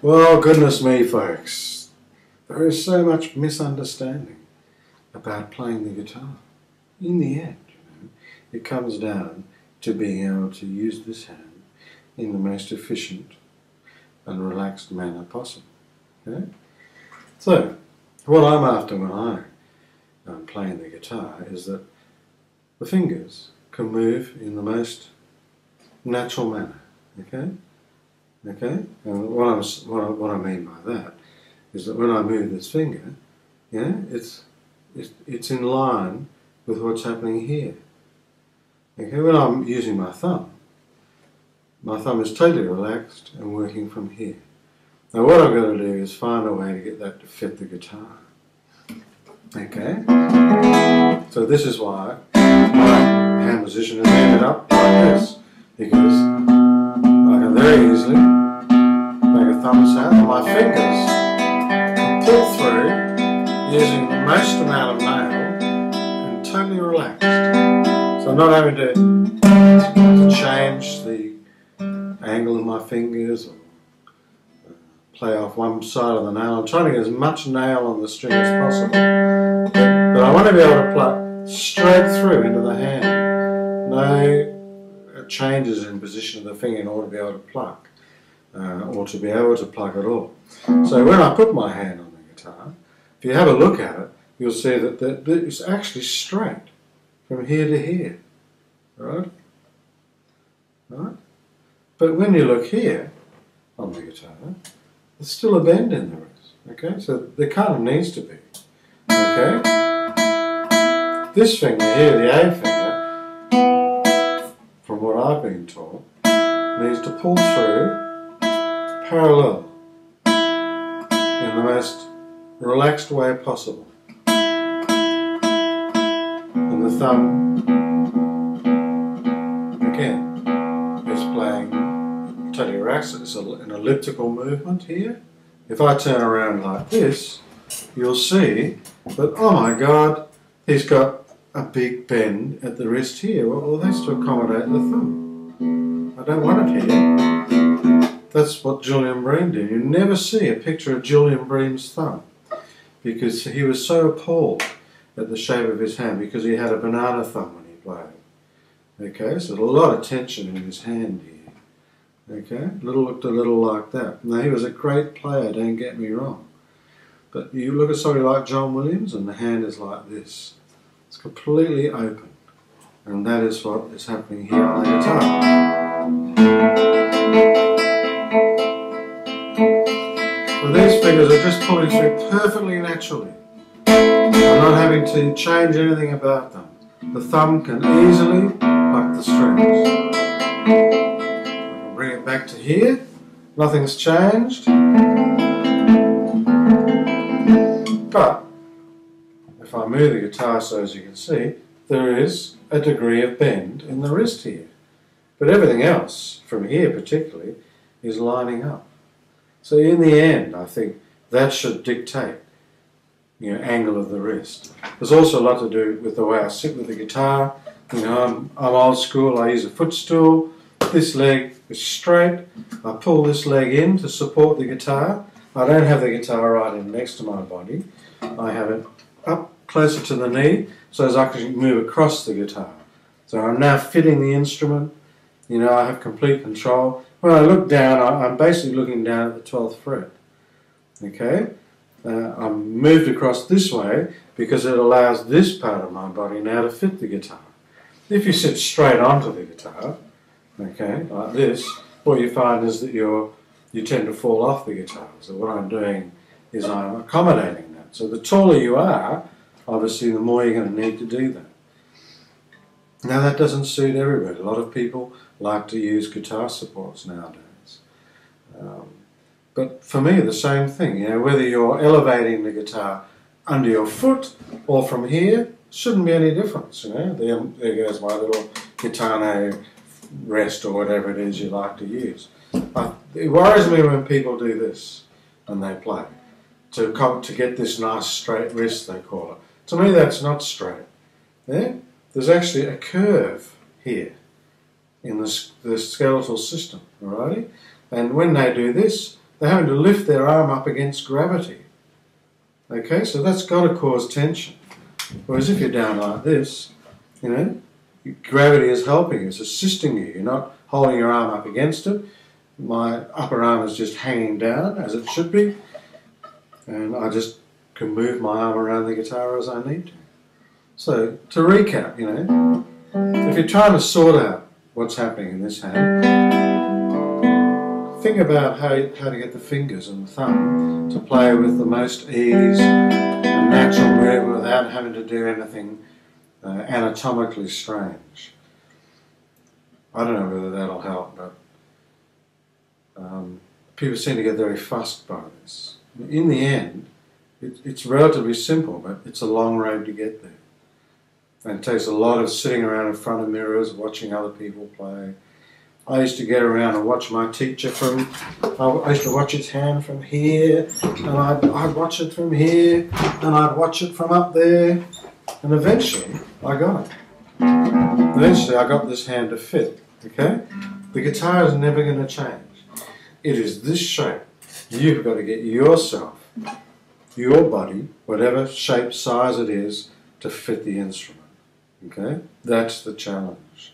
Well, goodness me, folks, there is so much misunderstanding about playing the guitar. In the end, it comes down to being able to use this hand in the most efficient and relaxed manner possible. Okay? So, what I'm after when I'm playing the guitar is that the fingers can move in the most natural manner. Okay? Okay? And what I mean by that is that when I move this finger, it's in line with what's happening here. Okay? When I'm using my thumb is totally relaxed and working from here. Now what I've got to do is find a way to get that to fit the guitar. Okay? So this is why my hand position has ended up like this, because I can very easily make a thumb sound and my fingers can pull through using the most amount of nail and totally relaxed. So I'm not having to change the angle of my fingers or play off one side of the nail. I'm trying to get as much nail on the string as possible, but I want to be able to pluck straight through into the hand. No changes in position of the finger in order to be able to pluck, or to be able to pluck at all. So when I put my hand on the guitar, if you have a look at it, you'll see that it's actually straight from here to here, right? Right? But when you look here on the guitar, there's still a bend in the wrist, okay? So there kind of needs to be, okay? This finger here, the A finger, from what I've been taught, needs to pull through parallel in the most relaxed way possible. And the thumb, again, is playing totally relaxed. It's an elliptical movement here. If I turn around like this, you'll see that, oh my God, he's got a big bend at the wrist here. Well, that's to accommodate the thumb. I don't want it here. That's what Julian Bream did. You never see a picture of Julian Bream's thumb because he was so appalled at the shape of his hand because he had a banana thumb when he played. Okay, so a lot of tension in his hand here. Okay, looked a little like that. Now he was a great player, don't get me wrong. But you look at somebody like John Williams and the hand is like this. It's completely open. And that is what is happening here on the guitar. So these fingers are just pulling through perfectly naturally. I'm not having to change anything about them. The thumb can easily pluck the strings. Bring it back to here, nothing's changed, but if I move the guitar so as you can see, there is a degree of bend in the wrist here, but everything else, from here particularly, is lining up. So in the end, I think that should dictate, angle of the wrist. There's also a lot to do with the way I sit with the guitar. I'm old school, I use a footstool. This leg is straight. I pull this leg in to support the guitar. I don't have the guitar right in next to my body. I have it up closer to the knee so as I can move across the guitar. So I'm now fitting the instrument. I have complete control. When I look down, I'm basically looking down at the 12th fret. Okay? I'm moved across this way because it allows this part of my body now to fit the guitar. If you sit straight onto the guitar, okay, like this, what you find is that you tend to fall off the guitar. So what I'm doing is I'm accommodating that. So the taller you are, obviously the more you're going to need to do that. Now that doesn't suit everybody. A lot of people like to use guitar supports nowadays. But for me, the same thing. Whether you're elevating the guitar under your foot or from here, shouldn't be any difference. There goes my little guitar rest or whatever it is you like to use. It worries me when people do this and they play to get this nice straight wrist, they call it. To me, that's not straight. There's actually a curve here in the skeletal system, alrighty? And when they do this, they're having to lift their arm up against gravity. Okay, so that's got to cause tension. Whereas if you're down like this, you know, gravity is helping, it's assisting you. You're not holding your arm up against it. My upper arm is just hanging down, as it should be, and I just can move my arm around the guitar as I need to. So, to recap, you know, if you're trying to sort out what's happening in this hand, think about how to get the fingers and the thumb to play with the most ease and natural movement without having to do anything anatomically strange. I don't know whether that'll help, but people seem to get very fussed by this. In the end, it's relatively simple, but it's a long road to get there. And it takes a lot of sitting around in front of mirrors, watching other people play. I used to get around and watch my teacher I used to watch his hand from here, and I'd watch it from here, and I'd watch it from up there, and eventually I got it. Eventually I got this hand to fit, okay? The guitar is never going to change. It is this shape. You've got to get yourself, your body, whatever shape, size it is, to fit the instrument, okay? That's the challenge.